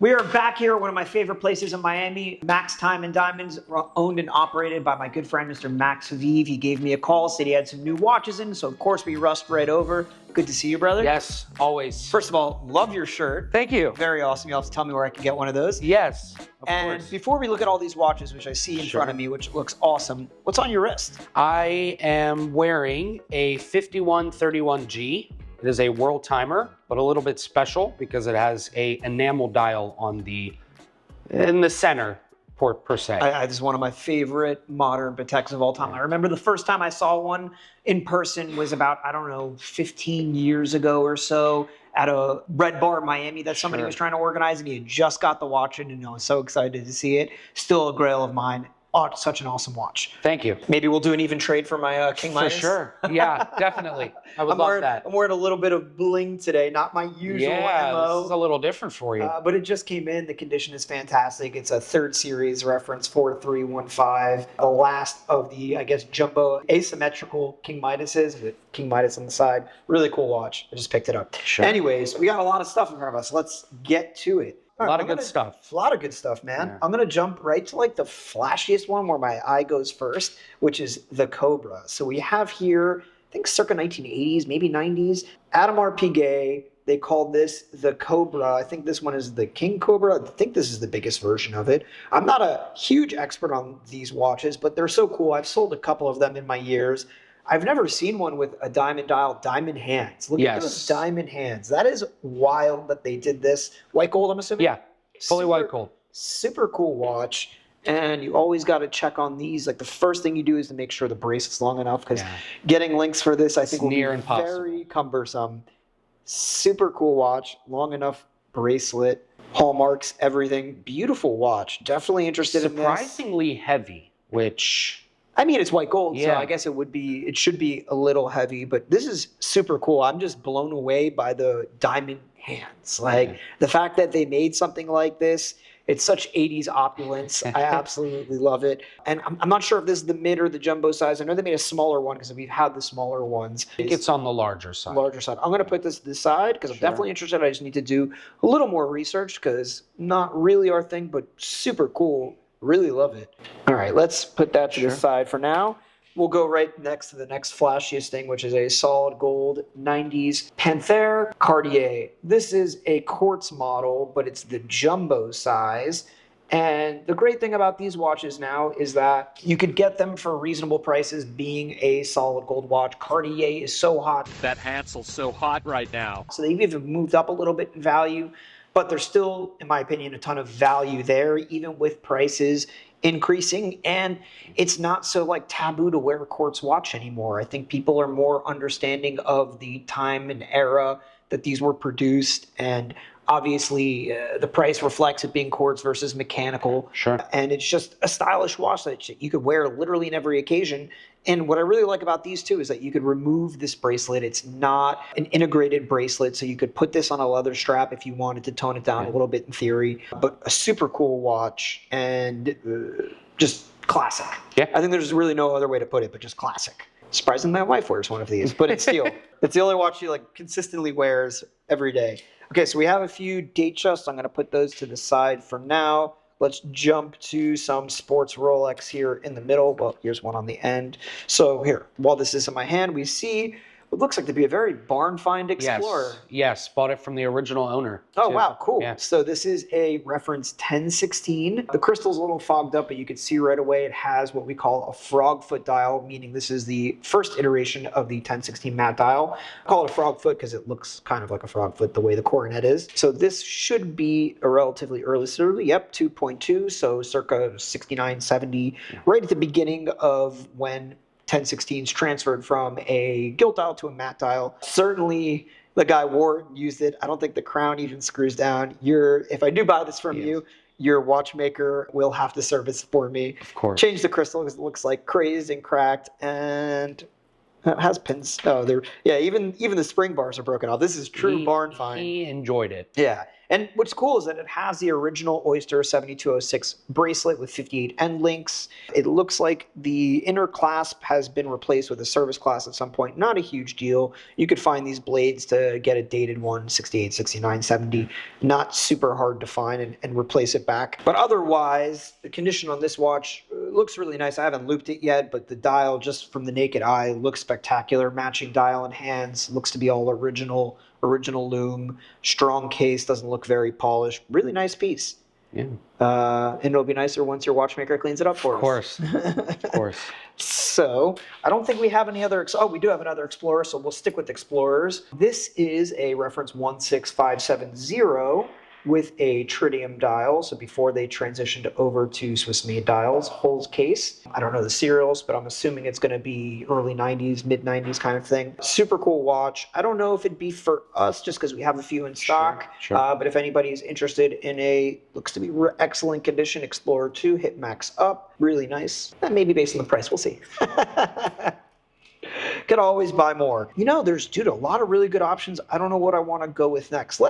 We are back here at one of my favorite places in Miami, Max Time and Diamonds, owned and operated by my good friend, Mr. Max Haviv. He gave me a call, said he had some new watches in, so of course we rushed right over. Good to see you, brother. Yes, always. First of all, love your shirt. Thank you. Very awesome. You'll have to tell me where I can get one of those. Yes, of And course. before we look at all these watches, which I see in front of me, which looks awesome, what's on your wrist? I am wearing a 5131G. It is a world timer, but a little bit special because it has a enamel dial in the center per se. This is one of my favorite modern Pateks of all time. I remember the first time I saw one in person was about, I don't know, 15 years ago or so at a Red Bar in Miami that somebody was trying to organize, and he had just got the watch in, and I was so excited to see it. Still a grail of mine. Oh, such an awesome watch. Thank you. Maybe we'll do an even trade for my King Midas. For sure. Yeah, definitely. I would love that. I'm wearing a little bit of bling today, not my usual MO. This is a little different for you. But it just came in. The condition is fantastic. It's a third series reference, 4315. The last of the, I guess, jumbo asymmetrical King Midases with King Midas on the side. Really cool watch. I just picked it up. Sure. Anyways, we got a lot of stuff in front of us. Let's get to it. A lot of good stuff. A lot of good stuff, man. Yeah. I'm going to jump right to like the flashiest one where my eye goes first, which is the Cobra. So we have here, I think circa 1980s, maybe 90s, Audemars Piguet. They called this the Cobra. I think this one is the King Cobra. I think this is the biggest version of it. I'm not a huge expert on these watches, but they're so cool. I've sold a couple of them in my years. I've never seen one with a diamond dial, diamond hands. Look at those diamond hands. That is wild that they did this. White gold, I'm assuming? Yeah, fully white gold. Super cool watch. And you always got to check on these. Like the first thing you do is to make sure the bracelet's long enough, because getting links for this I think will be very cumbersome. Super cool watch, long enough bracelet, hallmarks, everything. Beautiful watch. Definitely interested in this. Surprisingly heavy, which... I mean, it's white gold, so I guess it should be a little heavy, but this is super cool. I'm just blown away by the diamond hands. Like the fact that they made something like this, it's such 80s opulence. I absolutely love it. And I'm not sure if this is the mid or the jumbo size. I know they made a smaller one because we've had the smaller ones. I think it's on the larger side. Larger side. I'm going to put this to the side because I'm definitely interested. I just need to do a little more research because not really our thing, but super cool. Really love it. All right, let's put that to the side for now. We'll go right next to the next flashiest thing, which is a solid gold 90s Panthère Cartier. This is a quartz model, but it's the jumbo size. And the great thing about these watches now is that you could get them for reasonable prices being a solid gold watch. Cartier is so hot. That Hansel's so hot right now. So they've even moved up a little bit in value. But there's still, in my opinion, a ton of value there, even with prices increasing. And it's not so like taboo to wear a quartz watch anymore. I think people are more understanding of the time and era that these were produced. And obviously, the price reflects it being quartz versus mechanical. Sure. And it's just a stylish watch that you could wear literally in every occasion. And what I really like about these two is that you could remove this bracelet. It's not an integrated bracelet, so you could put this on a leather strap if you wanted to tone it down a little bit in theory. But a super cool watch and just classic. Yeah. I think there's really no other way to put it, but just classic. Surprisingly, my wife wears one of these, but it's steel. It's the only watch she like consistently wears every day. Okay, so we have a few Datejust. I'm going to put those to the side for now. Let's jump to some sports Rolex here in the middle. Well, here's one on the end. So here, while this is in my hand, we see what looks like to be a very barn find Explorer. Yes, bought it from the original owner. Oh, wow, cool. Yeah. So this is a reference 1016. The crystal's a little fogged up, but you can see right away it has what we call a frog foot dial, meaning this is the first iteration of the 1016 matte dial. I call it a frog foot because it looks kind of like a frog foot the way the coronet is. So this should be a relatively early serial. Yep, 2.2, so circa 69, 70, right at the beginning of when 1016s transferred from a gilt dial to a matte dial. Certainly the guy wore it and used it. I don't think the crown even screws down. If I do buy this from you, your watchmaker will have to service for me. Of course. Change the crystal because it looks like crazed and cracked, and it has pins. Oh, even the spring bars are broken off. This is true barn find. He enjoyed it. Yeah. And what's cool is that it has the original Oyster 7206 bracelet with 58 end links. It looks like the inner clasp has been replaced with a service clasp at some point. Not a huge deal. You could find these blades to get a dated one, 68, 69, 70. Not super hard to find and replace it back. But otherwise, the condition on this watch looks really nice. I haven't looped it yet, but the dial, just from the naked eye, looks spectacular. Matching dial and hands, looks to be all original loom, strong case, doesn't look very polished. Really nice piece. Yeah. And it'll be nicer once your watchmaker cleans it up for us. Of course. So I don't think we have any other, we do have another Explorer, so we'll stick with Explorers. This is a reference 16570 with a tritium dial. So before they transitioned over to Swiss-made dials, Hull's case. I don't know the serials, but I'm assuming it's going to be early 90s, mid 90s kind of thing. Super cool watch. I don't know if it'd be for us just because we have a few in stock. Sure. But if anybody's interested in a, looks to be excellent condition, Explorer II, hit max up. Really nice. Maybe based on the price, we'll see. Could always buy more. You know, there's, dude, a lot of really good options. I don't know what I want to go with next.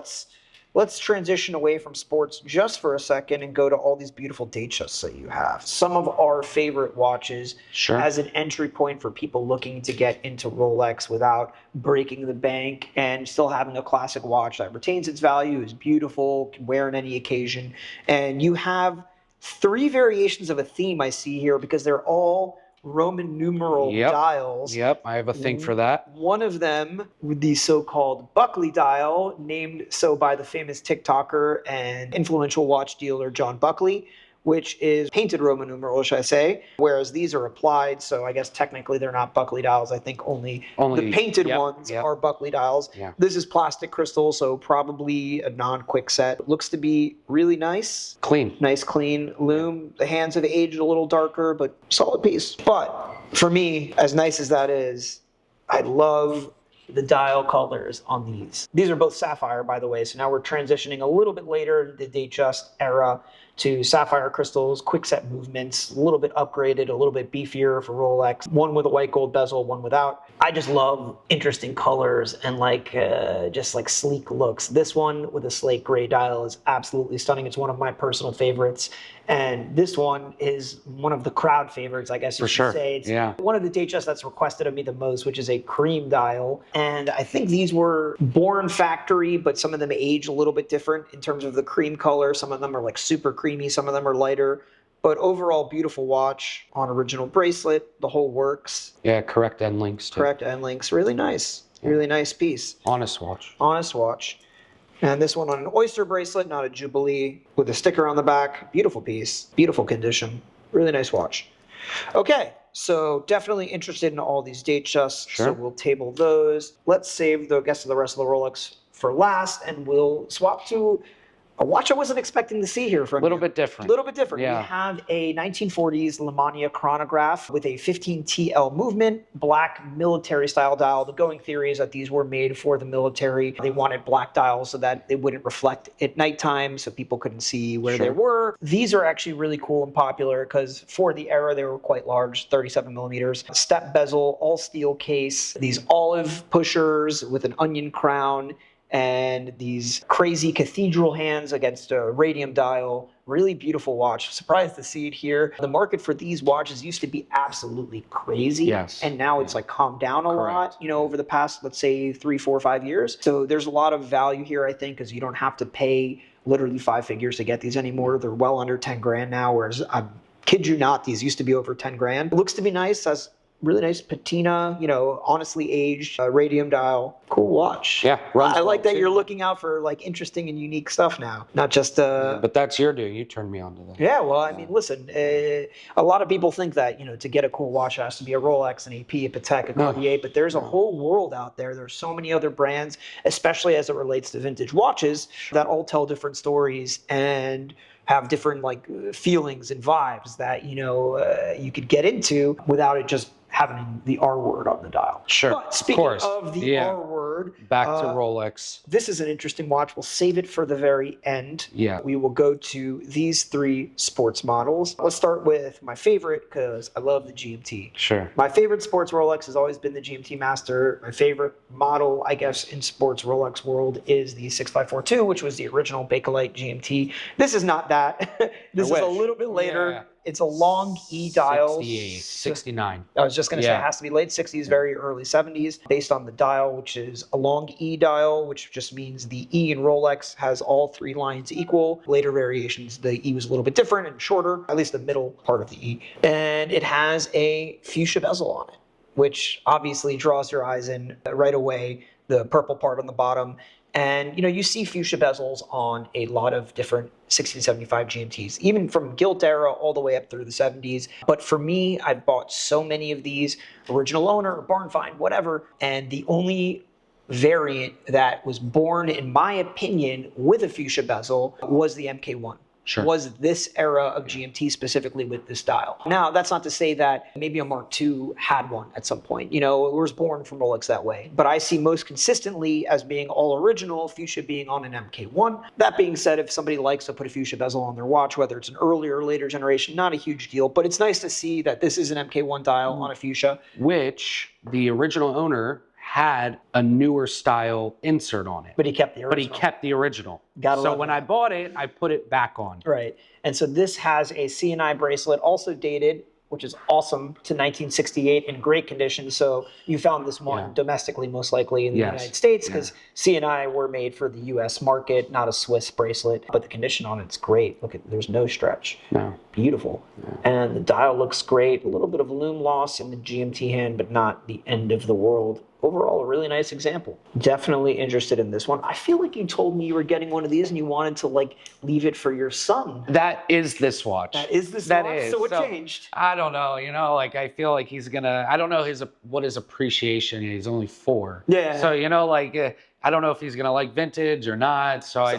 Let's transition away from sports just for a second and go to all these beautiful Datejusts that you have. Some of our favorite watches as an entry point for people looking to get into Rolex without breaking the bank and still having a classic watch that retains its value, is beautiful, can wear on any occasion. And you have 3 variations of a theme I see here because they're all Roman numeral dials. Yep, I have a thing for that. One of them with the so-called Buckley Dial, named so by the famous TikToker and influential watch dealer John Buckley, which is painted Roman numeral, should I say, whereas these are applied, so I guess technically they're not Buckley dials. I think only the painted ones are Buckley dials. Yeah. This is plastic crystal, so probably a non-quick set. Looks to be really nice. Clean. Nice, clean loom. The hands have aged a little darker, but solid piece. But for me, as nice as that is, I love the dial colors on these. These are both sapphire, by the way, so now we're transitioning a little bit later in the Datejust era to sapphire crystals, quickset movements, a little bit upgraded, a little bit beefier for Rolex. One with a white gold bezel, one without. I just love interesting colors and just like sleek looks. This one with a slate gray dial is absolutely stunning. It's one of my personal favorites. And this one is one of the crowd favorites, I guess you should say. It's one of the Datejusts that's requested of me the most, which is a cream dial. And I think these were born factory, but some of them age a little bit different in terms of the cream color. Some of them are like super creamy, some of them are lighter. But overall, beautiful watch on original bracelet. The whole works. Yeah, correct end links too. Correct end links. Really nice. Really nice piece. Honest watch. Honest watch. And this one on an Oyster bracelet, not a Jubilee, with a sticker on the back. Beautiful piece. Beautiful condition. Really nice watch. Okay, so definitely interested in all these Datejusts. So we'll table those. Let's save the rest of the Rolex for last, and we'll swap to a watch I wasn't expecting to see here from you. A little bit different. A little bit different. Yeah. We have a 1940s Lemania chronograph with a 15 TL movement, black military style dial. The going theory is that these were made for the military. They wanted black dials so that they wouldn't reflect at nighttime so people couldn't see where they were. These are actually really cool and popular because for the era they were quite large, 37 millimeters. Step bezel, all steel case, these olive pushers with an onion crown, and these crazy cathedral hands against a radium dial. Really beautiful watch. Surprised to see it here. The market for these watches used to be absolutely crazy. Yes. And now it's like calmed down a lot, over the past, let's say 3, 4, 5 years. So there's a lot of value here, I think, because you don't have to pay literally 5 figures to get these anymore. They're well under 10 grand now, whereas I kid you not, these used to be over 10 grand. It looks to be nice. Has really nice patina, honestly aged radium dial. Cool watch. Yeah. I like that you're looking out for like interesting and unique stuff now, not just but that's your doing. You turned me on to that. Yeah, well, I mean, listen, a lot of people think that, to get a cool watch it has to be a Rolex, an AP, a Patek, a Cartier, but there's a whole world out there. There's so many other brands, especially as it relates to vintage watches, that all tell different stories and have different feelings and vibes that, you could get into without it just having the R word on the dial. Sure, But speaking of the Yeah. R word, Back to Rolex. this is an interesting watch. We'll save it for the very end. Yeah. We will go to these 3 sports models. Let's start with my favorite because I love the GMT. Sure. My favorite sports Rolex has always been the GMT-Master. My favorite model, I guess, in sports Rolex world is the 6542, which was the original Bakelite GMT. This is not that. This is a little bit later. Yeah. It's a long E dial. 68, 69. I was just going to say it has to be late 60s, very early 70s, based on the dial, which is a long E dial, which just means the E in Rolex has all 3 lines equal. Later variations, the E was a little bit different and shorter, at least the middle part of the E. And it has a fuchsia bezel on it, which obviously draws your eyes in right away, the purple part on the bottom. And, you see fuchsia bezels on a lot of different 1675 GMTs, even from gilt era all the way up through the 70s. But for me, I've bought so many of these, original owner, barn find, whatever. And the only variant that was born, in my opinion, with a fuchsia bezel was the MK1. Sure. Was this era of GMT specifically with this dial. Now, that's not to say that maybe a Mark II had one at some point. It was born from Rolex that way. But I see most consistently as being all original, fuchsia being on an MK1. That being said, if somebody likes to put a fuchsia bezel on their watch, whether it's an earlier or later generation, not a huge deal. But it's nice to see that this is an MK1 dial on a fuchsia. Which the original owner had a newer style insert on it. But he kept the original. But he kept the original. Gotta so love when that. I bought it, I put it back on. Right. And so this has a CNI bracelet, also dated, which is awesome, to 1968 in great condition. So you found this one domestically, most likely in the United States, because CNI were made for the US market, not a Swiss bracelet. But the condition on it's great. Look, there's no stretch. No. Beautiful. And the dial looks great. A little bit of lume loss in the GMT hand, but not the end of the world. Overall, a really nice example. Definitely interested in this one. I feel like you told me you were getting one of these and you wanted to leave it for your son. That is this watch. That is this That watch? is. So what changed? I don't know. I feel like he's gonna. I don't know what his appreciation is. He's only 4. Yeah. So I don't know if he's gonna like vintage or not. So I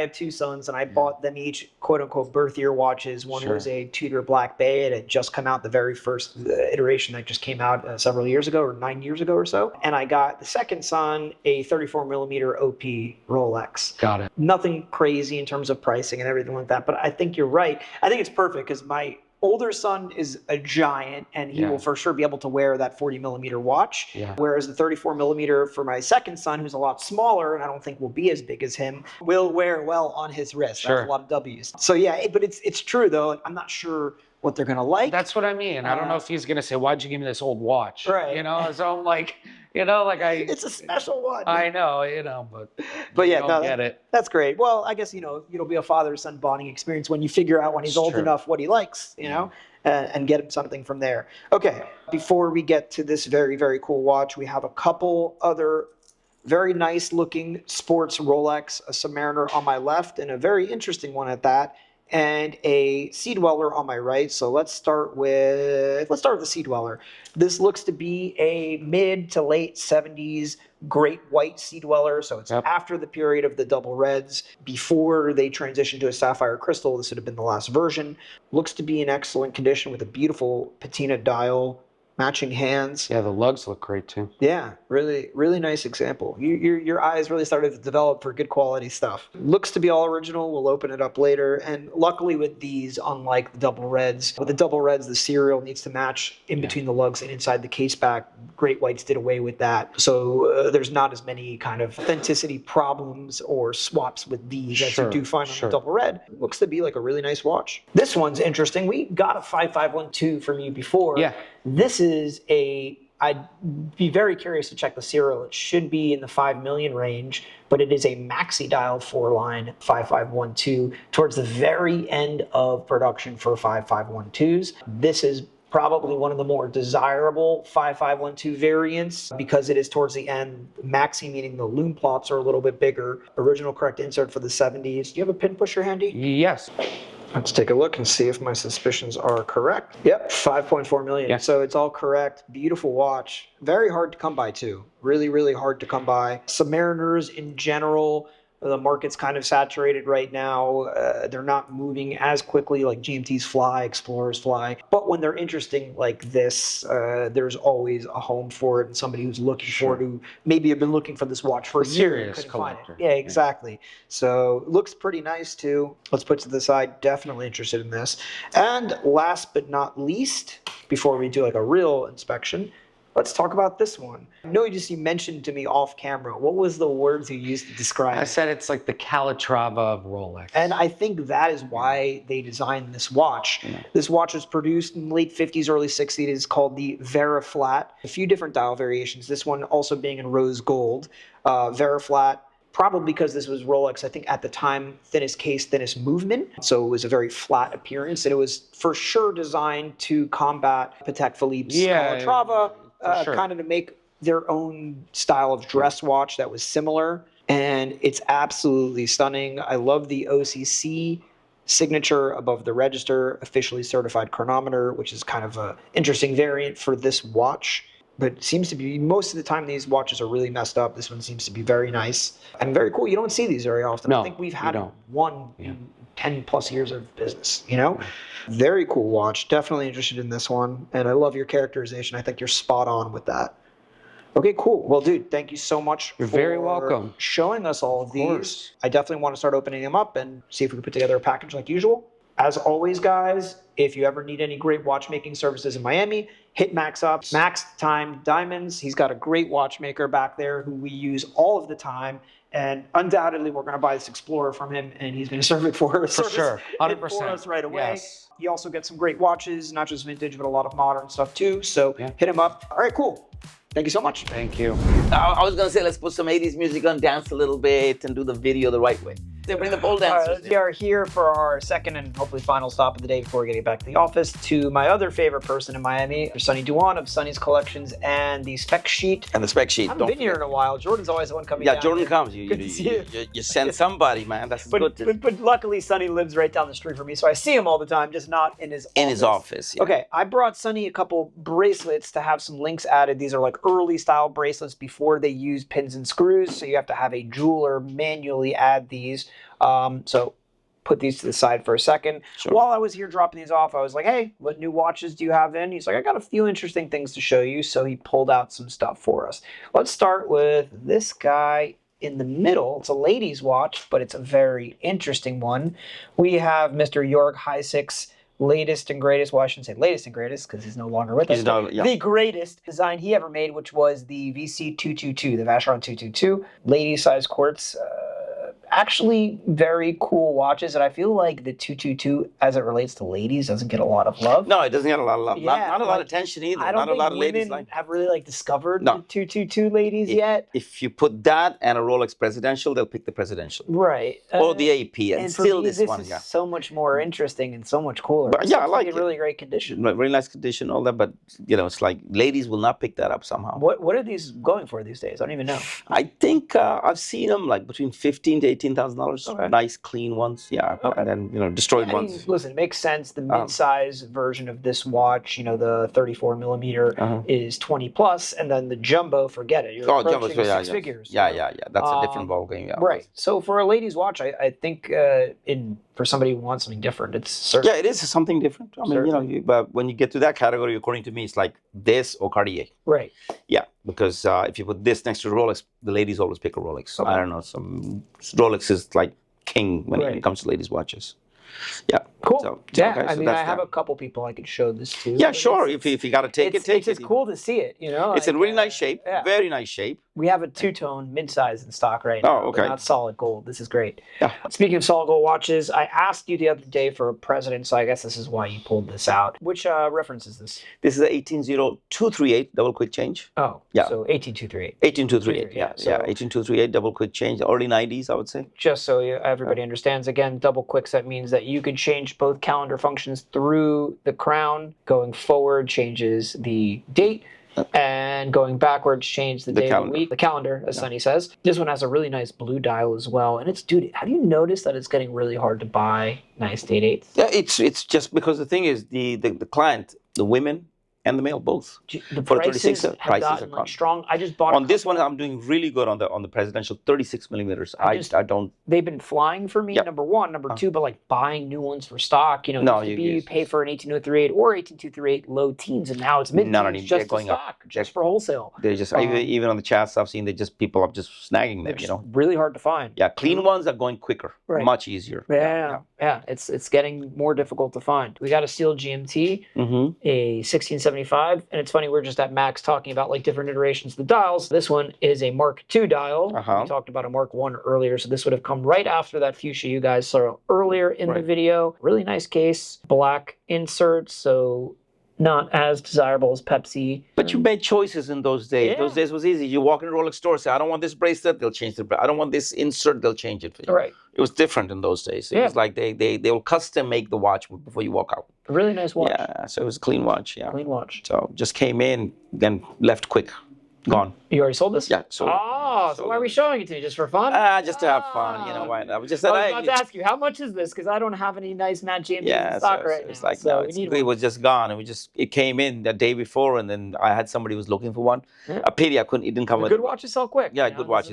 have 2 sons, and I bought them each quote-unquote birth year watches. One was a Tudor Black Bay. It had just come out, the very first iteration that just came out several years ago, or 9 years ago or so. And I got the second son a 34mm OP Rolex. Got it. Nothing crazy in terms of pricing and everything like that, but I think you're right. I think it's perfect because my older son is a giant, and he will for sure be able to wear that 40mm watch. Yeah. Whereas the 34mm for my second son, who's a lot smaller, and I don't think will be as big as him, will wear well on his wrist. Sure. That's a lot of W's. So yeah, but it's true though. I'm not sure what they're gonna like. That's what I mean. I don't know if he's gonna say, "Why'd you give me this old watch?" Right. So I'm like, it's a special one. I know, but yeah, don't get it. That's great. Well, I guess it'll be a father-son bonding experience when you figure out when he's old enough what he likes, and get him something from there. Okay, before we get to this very, very cool watch, we have a couple other very nice looking sports Rolex, a Submariner on my left, and a very interesting one at that, and a Sea Dweller on my right. So let's start with the Sea Dweller. This looks to be a mid to late 70s great white Sea Dweller. So it's after the period of the double reds, before they transitioned to a sapphire crystal. This would have been the last version. Looks to be in excellent condition with a beautiful patina dial, matching hands. Yeah, the lugs look great too. Yeah, really, really nice example. Your eyes really started to develop for good quality stuff. Looks to be all original. We'll open it up later. And luckily with these, unlike the double reds, with the double reds, the serial needs to match in between the lugs and inside the case back. Great Whites did away with that. So there's not as many kind of authenticity problems or swaps with these as you do find on the double red. Looks to be like a really nice watch. This one's interesting. We got a 5512 from you before. Yeah. This is I'd be very curious to check the serial. It should be in the 5 million range, but it is a maxi dial 4-line 5512 towards the very end of production for 5512s. This is probably one of the more desirable 5512 variants because it is towards the end. Maxi meaning the lume plots are a little bit bigger. Original correct insert for the 70s. Do you have a pin pusher handy? Yes. Let's take a look and see if my suspicions are correct. Yep, 5.4 million. Yeah. So it's all correct. Beautiful watch. Very hard to come by too. Really, really hard to come by. Submariners in general, The market's kind of saturated right now. They're not moving as quickly like GMTs fly, Explorers fly. But when they're interesting like this, there's always a home for it and somebody who's looking for it, who maybe have been looking for this watch for a year and couldn't find it. Yeah, exactly. So looks pretty nice too. Let's put it to the side. Definitely interested in this. And last but not least, before we do like a real inspection, let's talk about this one. I know you mentioned to me off camera. What was the words you used to describe it? I said it's like the Calatrava of Rolex. And I think that is why they designed this watch. Yeah. This watch was produced in the late 50s, early 60s. It is called the Vera Flat. A few different dial variations. This one also being in rose gold. Vera Flat, probably because this was Rolex, I think at the time, thinnest case, thinnest movement. So it was a very flat appearance. And it was for sure designed to combat Patek Philippe's Calatrava. Kind of to make their own style of dress watch that was similar. And it's absolutely stunning. I love the OCC signature above the register, officially certified chronometer, which is kind of an interesting variant for this watch. But it seems to be, most of the time these watches are really messed up. This one seems to be very nice and very cool. You don't see these very often. No, I think we've had one in 10 plus years of business, you know? Very cool watch. Definitely interested in this one. And I love your characterization. I think you're spot on with that. Okay, cool. Well, dude, thank you so much. You're very welcome. Showing us all of these. I definitely want to start opening them up and see if we can put together a package like usual. As always, guys, if you ever need any great watchmaking services in Miami, hit Max up. Max Time Diamonds. He's got a great watchmaker back there who we use all of the time. And undoubtedly, we're going to buy this Explorer from him, and he's going to serve it for us. For sure, 100%. For us right away. Yes. You also get some great watches, not just vintage, but a lot of modern stuff too. So hit him up. All right, cool. Thank you so much. Thank you. I was going to say, let's put some 80s music on, dance a little bit, and do the video the right way. They bring the pole dancers. We are here for our second and hopefully final stop of the day before getting back to the office to my other favorite person in Miami, Sonny Duan of Sonny's Collections and the spec sheet. And the spec sheet. I haven't been here in a while. Jordan's always the one coming down. Yeah, Jordan here. comes. Good to see you. You send somebody, man. That's good. But luckily, Sonny lives right down the street from me, so I see him all the time, just not in his office. In his office, yeah. Okay, I brought Sonny a couple bracelets to have some links added. These are like early style bracelets before they use pins and screws, so you have to have a jeweler manually add these. So put these to the side for a second. Sure. While I was here dropping these off, I was like, hey, what new watches do you have in? He's like, I got a few interesting things to show you. So he pulled out some stuff for us. Let's start with this guy in the middle. It's a lady's watch, but it's a very interesting one. We have Mr. Jörg Heisig's latest and greatest, well, I shouldn't say latest and greatest because he's no longer with us. The greatest design he ever made, which was the VC222, the Vacheron 222, lady size quartz. Actually very cool watches, and I feel like the 222, as it relates to ladies, doesn't get a lot of love. No, it doesn't get a lot of love. Yeah, not a lot of attention either. I don't think a lot of ladies women have really discovered the 222 ladies yet. If you put that and a Rolex Presidential, they'll pick the Presidential. Right. Or the AP, and still for me, this one. Is so much more interesting and so much cooler. But, I like it. Really great condition. Very nice condition, all that, but it's like ladies will not pick that up somehow. What are these going for these days? I don't even know. I think I've seen them like between $15,000 to $18,000. Okay. Nice, clean ones, and then destroyed ones. I mean, listen, it makes sense. The mid-size version of this watch, the 34 millimeter, is 20 plus, and then the jumbo, forget it. You're approaching six figures. Yeah. That's a different ballgame. Yeah, right. So for a lady's watch, I think for somebody who wants something different, it's certainly. Yeah, it is something different. I mean, but when you get to that category, according to me, it's like this or Cartier. Right. Yeah, because if you put this next to Rolex, the ladies always pick a Rolex. Okay. I don't know. Some Rolex is like king when it comes to ladies' watches. Yeah. Cool. Okay, I mean, I have a couple people I could show this to. Yeah, sure. If you got to take it. It's just cool to see it, It's in really nice shape. Yeah. Very nice shape. We have a two-tone mid-size in stock right now. Oh, okay. Not solid gold. This is great. Yeah. Speaking of solid gold watches, I asked you the other day for a president, so I guess this is why you pulled this out. Which reference is this? This is a 18238 double quick change. Oh, yeah. So 18238. 18238. Yeah. So 18238 double quick change. Early 90s, I would say. Just so everybody understands, again, double quicks. That means that you can change both calendar functions through the crown. Going forward changes the date. And going backwards, change the day of the week. The calendar, as Sonny says. This one has a really nice blue dial as well. And dude, have you noticed that it's getting really hard to buy nice date dates? Yeah, it's just because the thing is, the client, the women, and the male both. The For prices have prices gotten are like strong. I just bought on this one. I'm doing really good on the presidential 36 millimeters. I don't. They've been flying for me. Yep. Number one, number two, but like buying new ones for stock. You know, No, you pay for an 18238 or 18238 low teens, and now it's mid teens just for stock, just for wholesale. They're just even on the chats I've seen, people are just snagging them. You know, really hard to find. Yeah, clean ones are going quicker, much easier. Yeah. It's getting more difficult to find. We got a steel GMT, a 1675, and it's funny, we're just at Max talking about like different iterations of the dials. This one is a Mark II dial. We talked about a Mark I earlier, so this would have come right after that fuchsia you guys saw earlier in the video. Really nice case, black insert, so not as desirable as Pepsi. But you made choices in those days. Those days was easy. You walk in a Rolex store, say, I don't want this bracelet, they'll change the bracelet. I don't want this insert, they'll change it for you. Right. It was different in those days. It was like they will custom make the watch before you walk out. A really nice watch. Yeah, so it was a clean watch. Yeah. Clean watch. So just came in, then left quick. Gone. You already sold this? Yeah. So why are we showing it to you? Just for fun? Just to have fun. You know why? I was just about to ask you, how much is this? Because I don't have any nice matte GMTs in stock right now. It's like, no, it was just gone. It came in the day before, and then I had somebody who was looking for one. A pity it didn't come with good watches sell quick. Yeah, good watches.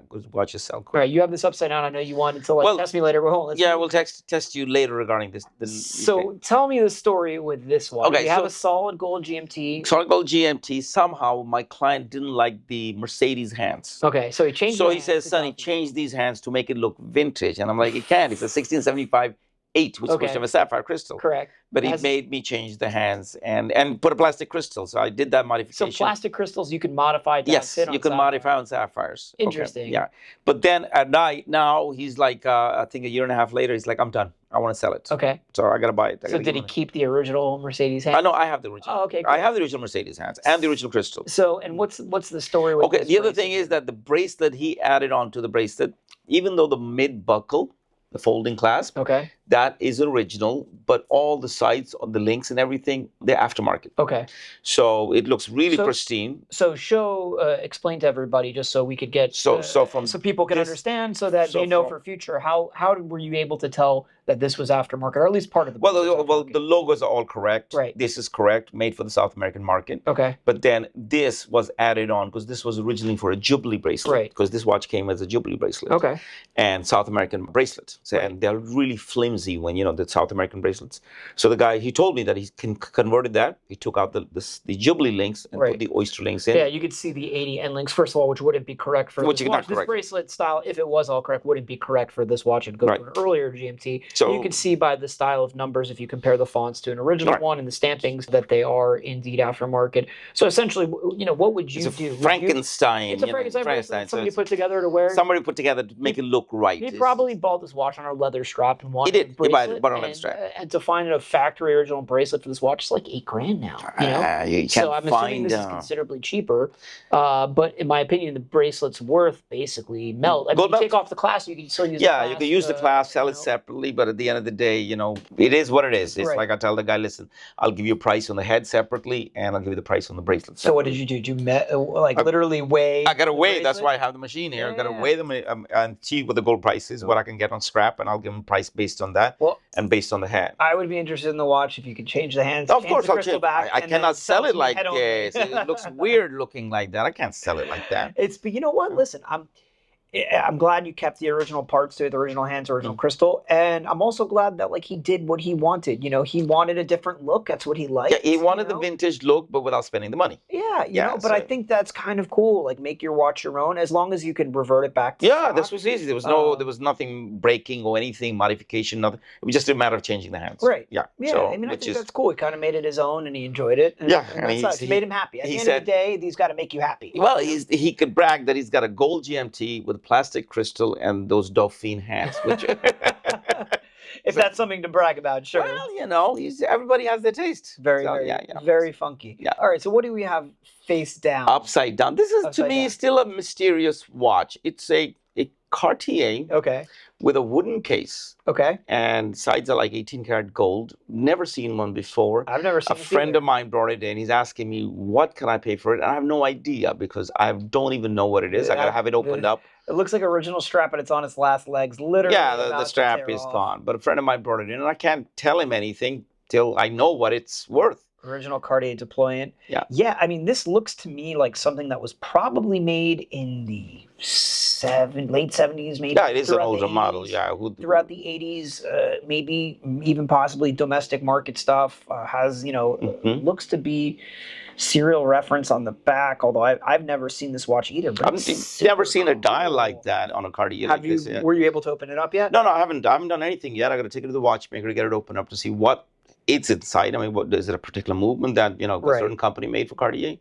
Good watches sell quick. All right, you have this upside down. I know you wanted to test me later. We'll test you later regarding this. So tell me the story with this one. Okay, you have a solid gold GMT. Solid gold GMT. Somehow my client didn't like the Mercedes hands. Okay, so he changed. So he says, Sonny, change these hands to make it look vintage. And I'm like, it can't. It's a 1675 8, which was supposed to have a sapphire crystal. Correct. But he made me change the hands and put a plastic crystal. So I did that modification. So plastic crystals you can modify to yes, fit on you can modify on sapphires. Interesting. Okay. Yeah. But then at night, now he's like, I think a year and a half later, he's like, I'm done. I want to sell it. Okay. So I got to buy it. So did he keep the original Mercedes hands? No, I have the original. Oh, okay. Cool. I have the original Mercedes hands and the original crystal. So, and what's the story with this the other thing is that the bracelet he added on to the bracelet, even though the mid buckle, the folding clasp, that is original, but all the sides, the links and everything, they're aftermarket. Okay. So it looks really pristine. So explain to everybody just so we could get, so people can understand, so that they know for future, how were you able to tell that this was aftermarket, or at least part of the the logos are all correct. Right. This is correct, made for the South American market. Okay. But then this was added on because this was originally for a Jubilee bracelet. Right. Because this watch came as a Jubilee bracelet. Okay. And South American bracelet. So, and they're really flimsy when, the South American bracelets. So the guy, he told me that he converted that. He took out the Jubilee links and put the oyster links in. Yeah, you could see the 80 end links, first of all, which wouldn't be correct for this watch. This bracelet style, if it was all correct, wouldn't be correct for this watch. It'd go to an earlier GMT. So you can see by the style of numbers, if you compare the fonts to an original one and the stampings, that they are indeed aftermarket. So essentially, what would you do? Frankenstein. It's a Frankenstein bracelet somebody put together to wear. Somebody put together to make it look right. He probably bought this watch on a leather strap and wanted He did. He bought it on a leather strap. And to find a factory original bracelet for this watch is like $8,000 now. So I'm assuming this is considerably cheaper. But in my opinion, the bracelet's worth basically melt. I mean, you take off the clasp, you can still use the clasp. You can use the clasp, sell it separately, but at the end of the day, it is what it is. It's like I tell the guy, listen, I'll give you a price on the head separately, and I'll give you the price on the bracelet separately. So what did you do? Did you literally weigh? I got to weigh. That's why I have the machine here. I got to weigh them and see what the gold price is, what I can get on scrap, and I'll give them price based on that and based on the head. I would be interested in the watch if you could change the hands. Of course, I'll change. I cannot sell it like this. It looks weird looking like that. I can't sell it like that. But you know what? Listen, I'm glad you kept the original parts to it, the original hands, original crystal, and I'm also glad that he did what he wanted. He wanted a different look. That's what he liked. Yeah, he wanted the vintage look, but without spending the money. Yeah, but I think that's kind of cool. Make your watch your own, as long as you can revert it back to stock. This was easy. There was nothing breaking or anything, modification, nothing. It was just a matter of changing the hands. Right. Yeah. So, I think that's cool. He kind of made it his own, and he enjoyed it. And he made him happy. At the end of the day, these got to make you happy. Well, he could brag that he's got a gold GMT with plastic crystal and those Dauphine hands, which if that's something to brag about, sure. Well, everybody has their taste. Very funky. Yeah. All right, so what do we have face down? Upside down. This is to me still a mysterious watch. It's a Cartier. Okay. With a wooden case. Okay. And sides are like 18 karat gold. Never seen one before. I've never seen a friend of mine brought it in. He's asking me, what can I pay for it? And I have no idea because I don't even know what it is. I got to have it opened up. It looks like original strap, but it's on its last legs. Literally. Yeah, the strap is gone. But a friend of mine brought it in, and I can't tell him anything till I know what it's worth. Original Cartier deployant. Yeah. Yeah, I mean, this looks to me like something that was probably made in the late 70s, maybe. Yeah, it is an throughout the older model. 80s. Yeah. Throughout the 80s, maybe even possibly domestic market stuff. Has, looks to be serial reference on the back, although I've never seen this watch either. But I've never seen a dial like that on a Cartier. Have you? This, Were you able to open it up yet? No, I haven't done anything yet. I got to take it to the watchmaker to get it opened up to see what it's inside. I mean, what is it? A particular movement that a certain company made for Cartier?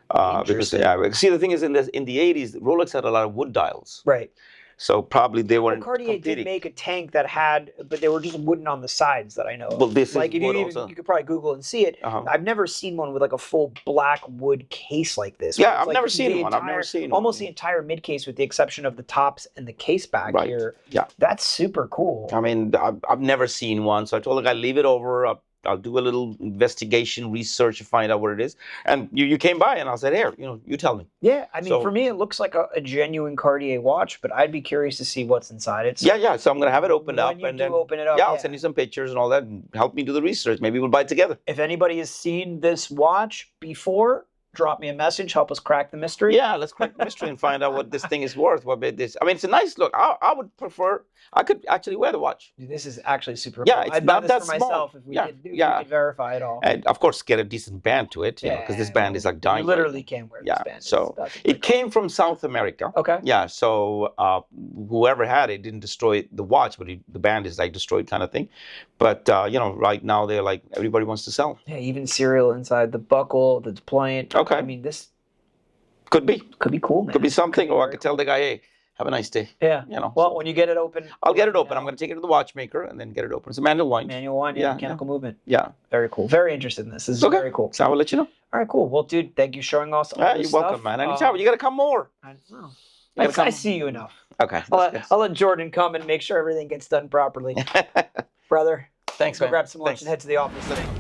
Because see, the thing is, in the 80s, Rolex had a lot of wood dials. Right. So probably they weren't. Cartier did make a tank that had, but they were just wooden on the sides that I know. Well, this like is if wood you also. You could probably Google and see it. I've never seen one with like a full black wood case like this. Yeah, I've never seen one. I've never seen almost the entire mid case, with the exception of the tops and the case back here. Yeah, that's super cool. I mean, I've never seen one, so I told the guy, leave it over. I'll do a little investigation, research, and find out what it is. And you came by, and I said, here, you tell me. Yeah, I mean, for me, it looks like a genuine Cartier watch, but I'd be curious to see what's inside it. So yeah. So I'm gonna have it opened up, and then open it up. Yeah, I'll send you some pictures and all that, and help me do the research. Maybe we'll buy it together. If anybody has seen this watch before, drop me a message, help us crack the mystery. Yeah, let's crack the mystery and find out what this thing is worth. What this? I mean, it's a nice look. I would prefer. I could actually wear the watch. Dude, this is actually super Yeah, cool. it's not that small. Myself if we could verify it all. And of course, get a decent band to it, because this band is like dying. You literally can wear this band. So it came from South America. Okay. Yeah, so whoever had it didn't destroy the watch, but the band is like destroyed kind of thing. But right now they're like, everybody wants to sell. Yeah, even serial inside the buckle, the deployant. Okay. I mean, this could be cool, man. Could be something, or I could tell the guy, hey, have a nice day. Yeah. Well, when you get it open, I'll get it open. I'm going to take it to the watchmaker and then get it open. It's a manual wind. Mechanical movement. Yeah. Very cool. Very interested in this. This is very cool. So I will let you know. All right, cool. Well, dude, thank you for showing us all this You're welcome, man. Anytime. You got to come more. I know. I see you enough. Okay. I'll let Jordan come and make sure everything gets done properly. Brother. Thanks, go man. grab some lunch and head to the office.